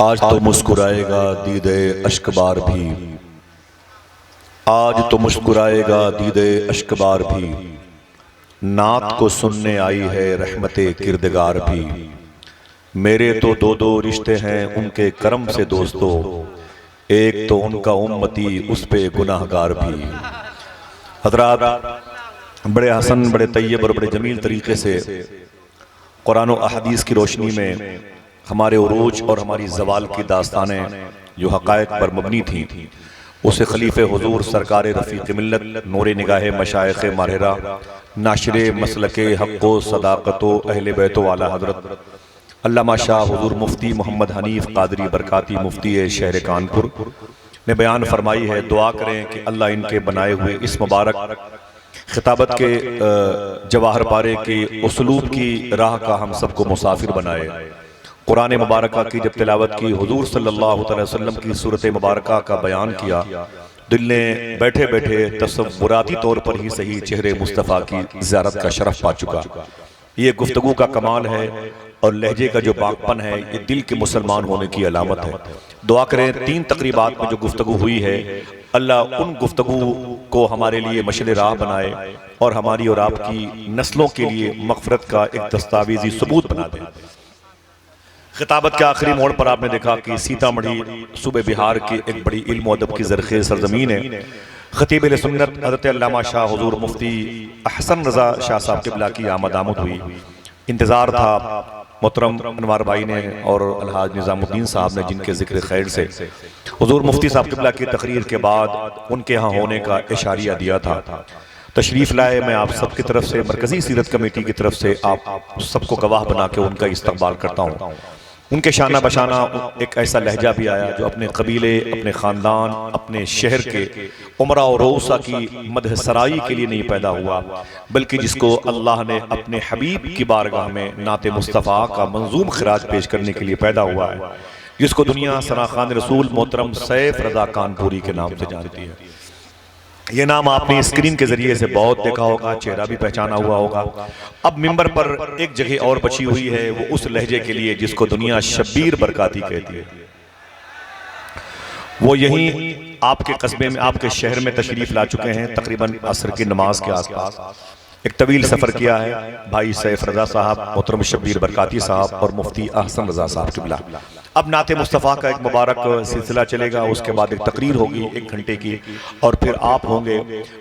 आज तो मुस्कुराएगा दीदे अश्कबार भी, आज तो मुस्कुराएगा दीदे अश्कबार भी, नात को सुनने आई है रहमते किरदगार भी। मेरे तो दो दो रिश्ते हैं उनके करम से दोस्तों, एक तो उनका उम्मती उस पे गुनाहगार भी। हज़रात बड़े हसन, बड़े तैयब और बड़े जमील तरीके से कुरान और अहदीस की रोशनी में हमारे उरूज और हमारी ज़वाल की दास्तानें जो हक़ाइक़ पर मबनी थीं, उसे खलीफ़े हुज़ूर सरकार रफ़ीक़ मिल्लत नूरे निगाहे मशाइख़ माहिरा नाशिरे मसलके हक़्क़ो सदाक़तो अहले बैतो वाला हज़रत अल्लामा शाह हुज़ूर मुफ्ती मोहम्मद हनीफ़ क़ादरी बरकाती मुफ्ती शहर कानपुर ने बयान फरमाई है। दुआ करें कि अल्लाह इनके बनाए हुए इस मुबारक खिताबत के जवाहर पारे के उसलूब की राह का हम सबको मुसाफिर बनाए। कुरान मुबारक की जब तिलावत की, हुजूर सल्लल्लाहु अलैहि वसल्लम की सूरत मुबारक का बयान किया, दिल ने बैठे बैठे तसव्वुराती तौर पर ही सही चेहरे मुस्तफ़ा की ज़ियारत का शरफ पा चुका। ये गुफ्तगू का कमाल है और लहजे का जो बागपन है, ये दिल के मुसलमान होने की अलामत है। दुआ करें 3 तकरीबात में जो गुफ्तगू हुई है, अल्लाह उन गुफ्तगू को हमारे लिए मशल राह बनाए और हमारी और आपकी नस्लों के लिए मग़फ़िरत का एक दस्तावेज़ी सबूत बना दे। खिताबत के आखिरी मोड़ पर आपने देखा कि सीतामढ़ी सूबे बिहार की एक बड़ी इल्म अदब की ज़रख़ेज़ सरज़मीन है। ख़तीब सुन्नत हज़रत अल्लामा शाह हुज़ूर मुफ्ती अहसन रज़ा शाह साहब क़िबला की आमद हुई। इंतज़ार था मोहतरम अनवार भाई ने और अलहाज निज़ामुद्दीन साहब ने, जिनके ज़िक्र खैर से हुज़ूर मुफ्ती साहब क़िबला की तकरीर के बाद उनके यहाँ होने का इशारिया दिया था। तशरीफ़ लाए। मैं आप सबकी तरफ से, मरकज़ी सीरत कमेटी की तरफ से आप सबको गवाह बना के उनका इस्तक़बाल करता हूँ। उनके शाना बशाना एक ऐसा लहजा भी आया जो अपने कबीले, अपने ख़ानदान, अपने शहर के उमरा और रऊसा की मदह सराई के लिए नहीं पैदा हुआ, बल्कि जिसको अल्लाह ने अपने हबीब की बारगाह में नाते मुस्तफ़ा का मंजूम खिराज पेश करने के लिए पैदा हुआ है, जिसको दुनिया सना खान रसूल मोहतरम सैफ रज़ा कानपुरी के नाम से जानती है। ये नाम आपने स्क्रीन के जरिए से बहुत देखा होगा, चेहरा भी पहचाना हुआ होगा। अब मिंबर पर एक जगह और बची हुई है, वो उस लहजे के लिए जिसको दुनिया शब्बीर बरकाती कहती है। वो यहीं आपके कस्बे में, आपके शहर में तशरीफ ला चुके हैं। तकरीबन असर की नमाज के आसपास एक तवील सफ़र किया है भाई सैफ रज़ा साहब, मोहतरम शब्बीर बरकाती साहब और मुफ्ती अहसन रज़ा साहब क़िबला। अब नाते मुस्तफ़ा का एक मुबारक सिलसिला चलेगा, उसके बाद एक तकरीर होगी 1 घंटे की, और फिर आप होंगे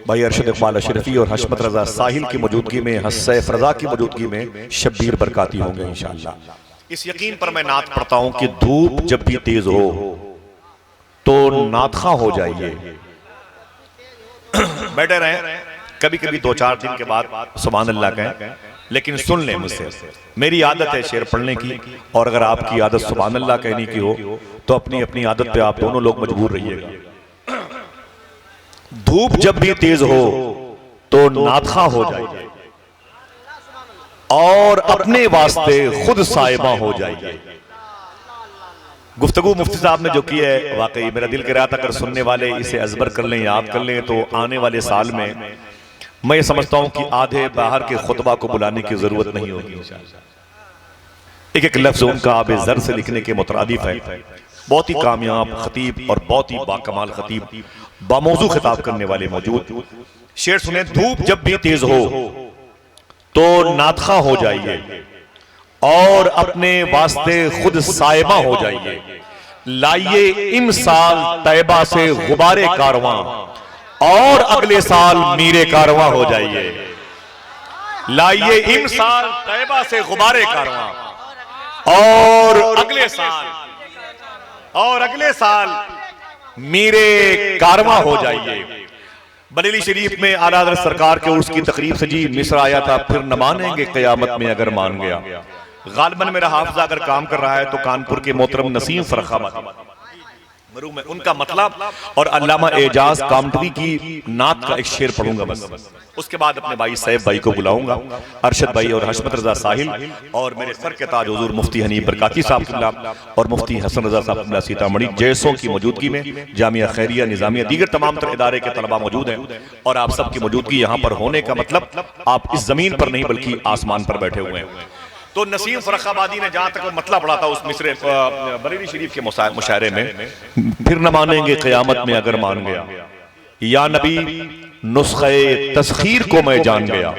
भाई अरशद इक़बाल अशरफी और हशमत रज़ा साहिल की मौजूदगी में, सैफ रज़ा की मौजूदगी में शब्बीर बरकाती होंगे इंशाअल्लाह। इस यकीन पर मैं नात पढ़ता हूँ कि धूप जब भी तेज हो तो नातखा हो जाइए। बैठे रहें, कभी कभी 2-4 दिन के बाद सुभान अल्लाह कहें, लेकिन सुन लें मुझसे, मेरी आदत है शेर पढ़ने की, और अगर आपकी आदत सुभान अल्लाह कहने की हो तो अपनी अपनी आदत पे आप दोनों लोग मजबूर रहिएगा। धूप जब भी तेज हो तो नातखा हो जाइए और अपने वास्ते खुद साहिबा हो जाइए। गुफ्तगू मुफ्ती साहब ने जो की है, वाकई मेरा दिल कह रहा था अगर सुनने वाले इसे अज़बर कर लें, याद कर लें, तो आने वाले साल में मैं ये समझता हूं कि आधे बाहर के खुतबा को बुलाने की जरूरत नहीं होगी। एक एक लफ्ज उनका आबे ज़र से लिखने के मुतरादिफ है। बहुत ही कामयाब खतीब और बहुत ही बाकमाल खतीब, बामौजू खिताब करने वाले मौजूद। शेर सुने, धूप जब भी तेज हो तो नातखा हो जाइए और अपने वास्ते खुद साहिबा हो जाइए। लाइए इमसाल तैबा से गुबारे कारवां और अगले साल मीरे कारवां हो जाइए। लाइए इमसाल तैबा से गुबारे कारवां और अगले साल मीरे कारवां हो जाइए। बरेली शरीफ में आला हज़रत सरकार के उसकी तकरीब से जी मिस्र आया था, फिर न मानेंगे क़यामत में अगर मान गया। गालिबन मेरा हाफिज़ा अगर काम कर रहा है तो कानपुर के मोहतरम नसीम फरखाबादी में उनका मतलब, और अल्लामा एजाज कामटवी की नात का एक शेर पढ़ूंगा बस। उसके बाद अपने भाई सैफ भाई को बुलाऊंगा, अरशद भाई और हशमत रज़ा साहिल, और मेरे सर के ताज हुज़ूर मुफ्ती हनीफ बरकाती साहब क़िबला और मुफ्ती हसन रज़ा साहब क़िबला सीतामढ़ी जैसों की मौजूदगी में जामिया खैरिया निज़ामिया दीगर तमाम तर इदारे के तलबा मौजूद हैं। और आप सबकी मौजूदगी यहाँ पर होने का मतलब आप इस जमीन पर नहीं बल्कि आसमान पर बैठे हुए हैं। तो नसीम फर्रुखाबादी ने जहां तक वो मतला पढ़ा था उस मिसरे बरेली शरीफ के मुशायरे में, फिर न मानेंगे क़यामत में अगर मान गया, या नबी नुस्खे तस्खीर को मैं जान गया।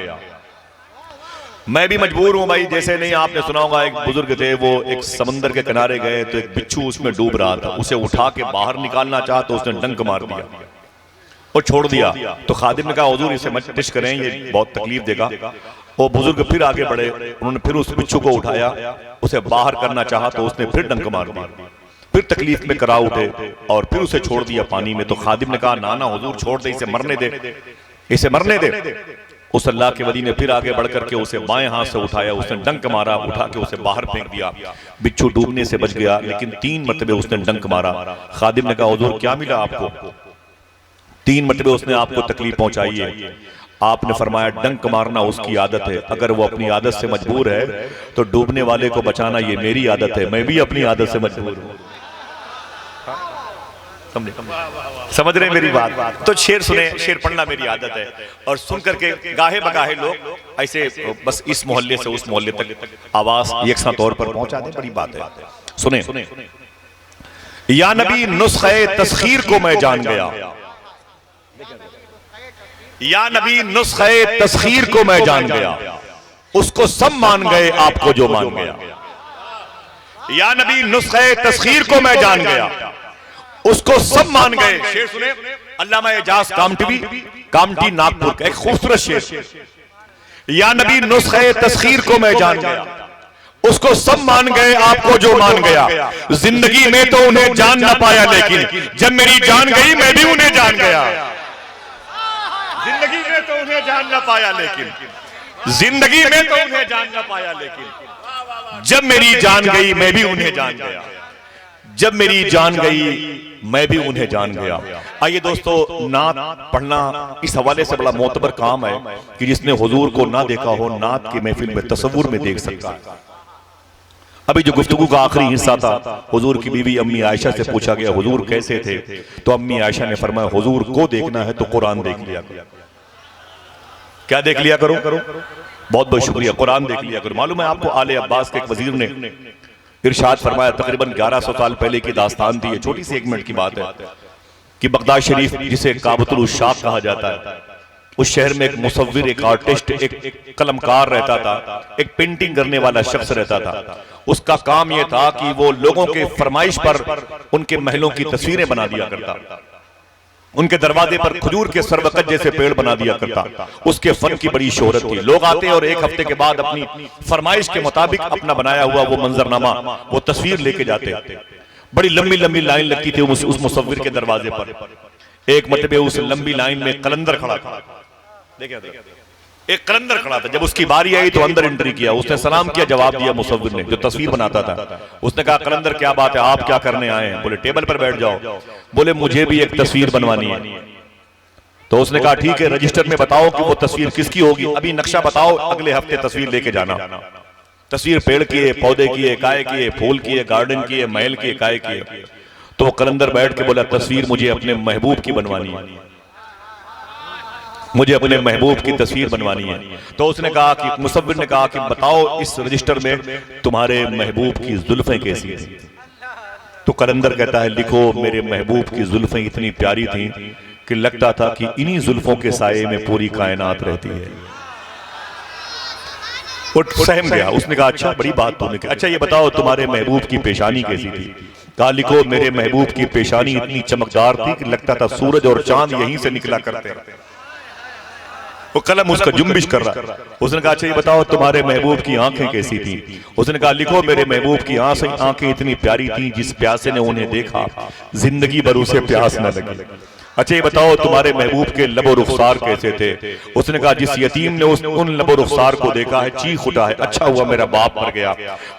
मैं भी मजबूर हूं भाई, जैसे नहीं आपने सुना होगा, एक बुजुर्ग थे, वो एक समंदर के किनारे गए तो एक बिच्छू उसमें डूब रहा था, उसे उठा के बाहर निकालना चाहा तो उसने डंक मार दिया और छोड़ दिया। तो खादिम ने कहा हुजूर इसे मत टिश करें, ये बहुत तकलीफ देगा। वो बुजुर्ग फिर आगे बढ़े, उन्होंने फिर उस बिच्छू को उठाया, उसे बाहर करना चाहा तो उसने फिर डंक मार दिया, फिर तकलीफ में करा उठे और फिर उसे छोड़ दिया पानी में। तो खादिम ने कहा ना ना हुजूर छोड़ दे, इसे मरने दे, इसे मरने दे। उस अल्लाह के वली ने फिर आगे बढ़ करके उसे बाएं हाथ से उठाया, उसने डंक मारा, उठा के उसे बाहर फेंक दिया। बिच्छू डूबने से बच गया, लेकिन 3 मरतबे उसने डंक मारा। खादिम ने कहा हुजूर क्या मिला आपको? 3 मरतबे उसने आपको तकलीफ पहुंचाई है। आपने फरमाया डंक मारना उसकी आदत है, अगर वो अपनी आदत से मजबूर है तो डूबने वाले को बचाना ये मेरी आदत है, मैं भी अपनी आदत से मजबूर हूं। समझ रहे मेरी बात? तो शेर सुने, शेर पढ़ना मेरी आदत है, और सुन करके गाहे बगाहे लोग ऐसे बस इस मोहल्ले से उस मोहल्ले तक आवाज यकसा तौर पर पहुंचा दे, बड़ी बात है। सुने, या नबी नुस्खे तस्खीर को मैं जान गया, या नबी नुस्खे तस्खीर को मैं जान गया, उसको सब मान गए आपको जो मान गया। या नबी नुस्खे तस्खीर को मैं जान गया, उसको सब मान गए। शेर सुने, अल्लामा एजाज कामटी नागपुर का एक खूबसूरत शेर। या नबी नुस्खे तस्खीर को मैं जान गया, उसको सब मान गए आपको जो मान गया। जिंदगी में तो उन्हें जान ना पाया, लेकिन जब मेरी जान गई मैं भी उन्हें जान गया। जिंदगी में तो उन्हें जान ना पाया, लेकिन जिंदगी में तो उन्हें जान ना पाया, लेकिन जब मेरी जान गई मैं भी उन्हें जान गया। जब मेरी जान गई मैं भी उन्हें जान गया। आइए दोस्तों, नात पढ़ना इस हवाले से बड़ा मोतबर काम है कि जिसने हुजूर को ना देखा हो, नात की महफिल में तसव्वुर में देख सकता है। अभी जो गुफ्तगू का आखिरी हिस्सा था, हुजूर की बीवी अम्मी आयशा से पूछा गया हुजूर कैसे थे, तो अम्मी आयशा ने फरमाया हुजूर को देखना है तो कुरान देख लिया करो। क्या देख लिया करो? बहुत बहुत शुक्रिया, कुरान देख लिया करो। मालूम है आपको, आले अब्बास के एक वजीर ने इरशाद फरमाया, तकरीबन 1100 साल पहले की दास्तान थी, छोटी सी 1 मिनट की बात है, कि बगदाद शरीफ जिसे काबतुल शाक कहा जाता है, उस शहर में एक मुसव्विर, एक आर्टिस्ट, एक कलमकार रहता था, एक पेंटिंग करने वाला शख्स रहता था। उसका काम यह था कि वो लोगों के फरमाइश पर उनके महलों की तस्वीरें बना दिया करता, उनके दरवाजे पर खजूर के सरवकत जैसे पेड़ बना दिया करता। उसके फन की बड़ी शोहरत थी, लोग आते और 1 हफ्ते के बाद अपनी फरमाइश के मुताबिक अपना बनाया हुआ वो मंजरनामा, वो तस्वीर लेके जाते। बड़ी लंबी लंबी लाइन लगती थी उस मुसव्विर के दरवाजे पर। एक मरतबे उस लंबी लाइन में कलंदर खड़ा था, एक कलंदर खड़ा था। जब उसकी बारी आई तो अंदर एंट्री किया, उसने सलाम किया, जवाब दिया मुसव्विर ने जो तस्वीर बनाता था। उसने कहा कलंदर क्या बात है, आप क्या करने आए हैं? बोले टेबल पर बैठ जाओ। बोले मुझे भी एक तस्वीर बनवानी है। तो उसने कहा ठीक है, रजिस्टर में बताओ कि वो तस्वीर किसकी होगी, अभी नक्शा बताओ, अगले हफ्ते तस्वीर लेके जाना। तस्वीर पेड़ की है, पौधे की है, गाय की है, फूल की है, गार्डन की है, महल की है, काय की है। तो वो कलंदर बैठ के बोला तस्वीर मुझे अपने महबूब की बनवानी है, मुझे अपने महबूब की तस्वीर बनवानी है। तो उसने कहा कि मुसव्विर ने कहा कि बताओ इस रजिस्टर में तुम्हारे महबूब की जुल्फें कैसी थी? तो कलंदर कहता है लिखो मेरे महबूब की जुल्फें इतनी प्यारी थी कि लगता था कि इन्हीं जुल्फों के साये में पूरी कायनात रहती है। वो सहम गया, उसने कहा अच्छा बड़ी बात तुमने कही, अच्छा ये बताओ तुम्हारे महबूब की पेशानी कैसी थी? कहा लिखो मेरे महबूब की पेशानी इतनी चमकदार थी कि लगता था सूरज और चांद यहीं से निकला करते। वो कलम उसका जुम्बिश कर रहा। उसने कहा अच्छा ये बताओ तुम्हारे महबूब की आंखें कैसी थी? उसने कहा लिखो मेरे महबूब की आंखें इतनी प्यारी थी जिस प्यासे ने उन्हें देखा जिंदगी भर उसे प्यास न लगी। अच्छा ये बताओ तुम्हारे महबूब के लबो रुखसार कैसे थे? उसने कहा जिस यतीम ने उन लबो रुखसार को देखा है चीख उठा है, अच्छा हुआ मेरा बाप मर गया,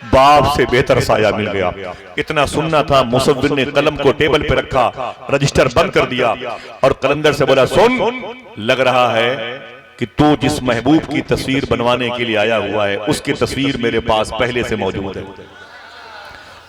बाप से बेहतर साया मिल गया। इतना सुनना था, मुसव्विर ने कलम को टेबल पे रखा, रजिस्टर बंद कर दिया और कलंदर से बोला सुन, लग रहा है कि तू जिस महबूब की तस्वीर बनवाने के लिए आया हुआ है उसकी तस्वीर मेरे पास पहले से मौजूद है।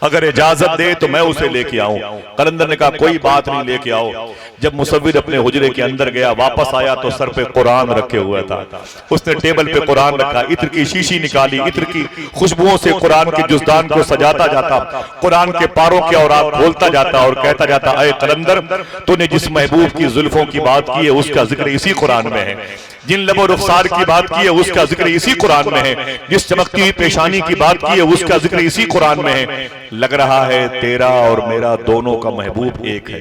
अगर इजाजत दे तो मैं उसे लेके आऊं। कलंदर ने कहा कोई बात नहीं, लेके आओ। जब मुसव्विर अपने हुजरे के अंदर गया, वापस आया तो सर पे कुरान रखे हुआ था। उसने टेबल पे कुरान रखा, इत्र की शीशी निकाली, इत्र की खुशबुओं से कुरान के जुज़दान को सजाता जाता, कुरान के पारों के औरात खोलता जाता और कहता जाता, अय कलंदर, तूने जिस महबूब की जुल्फों की बात की है उसका जिक्र इसी कुरान में है, जिन लबो रुखसार की बात की है उसका जिक्र इसी कुरान में है, जिस चमकती हुई पेशानी की बात की है उसका जिक्र इसी कुरान में है। लग रहा है तेरा और मेरा दोनों का महबूब एक है,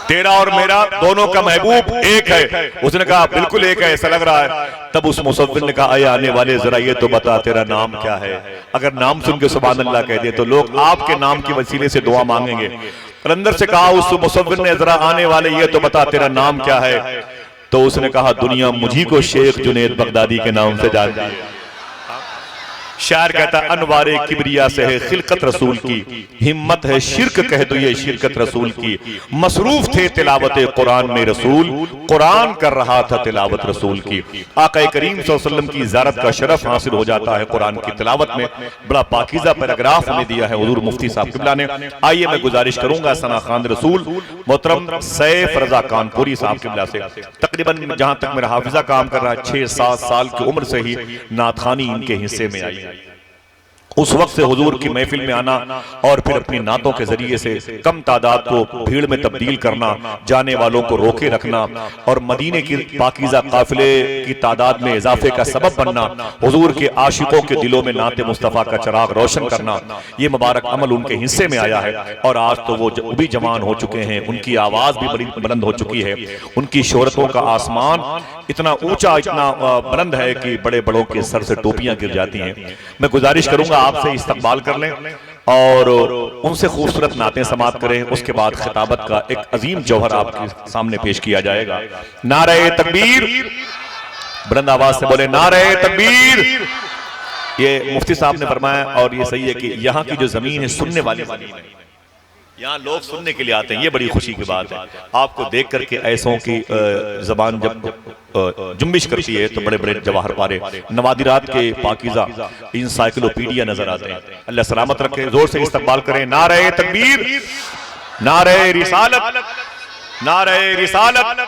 तेरा और मेरा दोनों का महबूब एक है। उसने कहा बिल्कुल एक है, ऐसा लग रहा है। तब उस मुसव्विर ने कहा, आए आने वाले जरा ये तो बता तेरा नाम क्या है। अगर नाम सुन के सुभान अल्लाह कह दिए तो लोग आपके नाम के वसीले से दुआ मांगेंगे। कलंदर से कहा उस मुसव्विर ने, जरा आने वाले ये तो बता तेरा नाम क्या है। तो उसने कहा, दुनिया मुझी को शेख जुनैद बगदादी के नाम से जानती है। शायर कहता है, अनवारे किबरिया से है खिलकत रसूल की, हिम्मत है शिरक कह दो ये शिरकत रसूल की। मसरूफ थे तिलावत कुरान में रसूल, कुरान कर रहा था तिलावत रसूल की। आका करीम सल्लल्लाहु अलैहि वसल्लम की ज़ियारत का शरफ हासिल हो जाता है कुरान की तिलावत में। बड़ा पाकीज़ा पैराग्राफ हमें दिया है हुजूर मुफ्ती साहब किबला ने। आइए मैं गुजारिश करूंगा सना खान रसूल मोहतरम सैफ रजा कानपुरी साहब किबला से, तकरीबन जहां तक मेरा हाफिजा काम कर रहा है 6-7 साल की उम्र से ही नातखानी इनके हिस्से में आई। उस वक्त से हुजूर की महफिल में आना और फिर अपनी नातों के जरिए से कम तादाद को भीड़ में तब्दील करना, जाने वालों को रोके रखना और मदीने की पाकीज़ा काफिले की तादाद में इजाफे का सबब बनना, हुजूर के आशिकों के दिलों में नाते मुस्तफ़ा का चिराग रोशन करना, ये मुबारक अमल उनके हिस्से में आया है। और आज तो वो भी जवान हो चुके हैं, उनकी आवाज भी बड़ी बुलंद हो चुकी है, उनकी शोहरतों का आसमान इतना ऊंचा, इतना बुलंद है कि बड़े बड़ों के सर से टोपियां गिर जाती हैं। मैं गुजारिश करूंगा आपसे इस्तकबाल कर लें और उनसे खूबसूरत नातें समात करें। उसके बाद खिताबत का एक अजीम जौहर आपके सामने पेश किया जाएगा। नारे तकबीर, बुलंद आवाज से बोले नारे तकबीर। ये मुफ्ती साहब ने फरमाया और ये सही है कि यहाँ की जो जमीन है सुनने वाली जमीन है, यहाँ लोग सुनने के लिए आते हैं, ये बड़ी खुशी की बात है। आपको देख करके ऐसों की जबान जब जुम्बिश करती है तो बड़े बड़े जवाहर पारे नवादिरात के पाकीज़ा इंसाइक्लोपीडिया नजर आते हैं। अल्लाह सलामत रखे, जोर से इस्तकबाल करें। नारे तकबीर, नारे रिसालत, नारे रिसालत।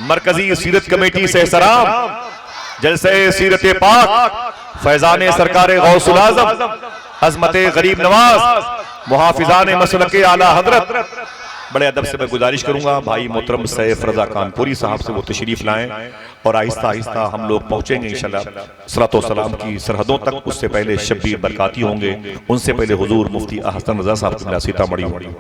मरकजी सीरत कमेटी से सलाम, जलसे सीरत पाक, फैजान सरकार गौसुल आज़म, अज़मत गरीब नवाज, मुहाफिजान मसलके आला हजरत। बड़े अदब से मैं गुजारिश करूंगा भाई मोहतरम सैफ रजा कानपुरी साहब से वो तशरीफ लाएं और आहिस्ता आहिस्ता हम लोग पहुंचेंगे इंशाल्लाह सलातो व सलाम की सरहदों तक। उससे पहले शब्बीर बरकाती होंगे, उनसे पहले हुजूर मुफ्ती अहसन रजा साहब सीतामढ़ी होंगे।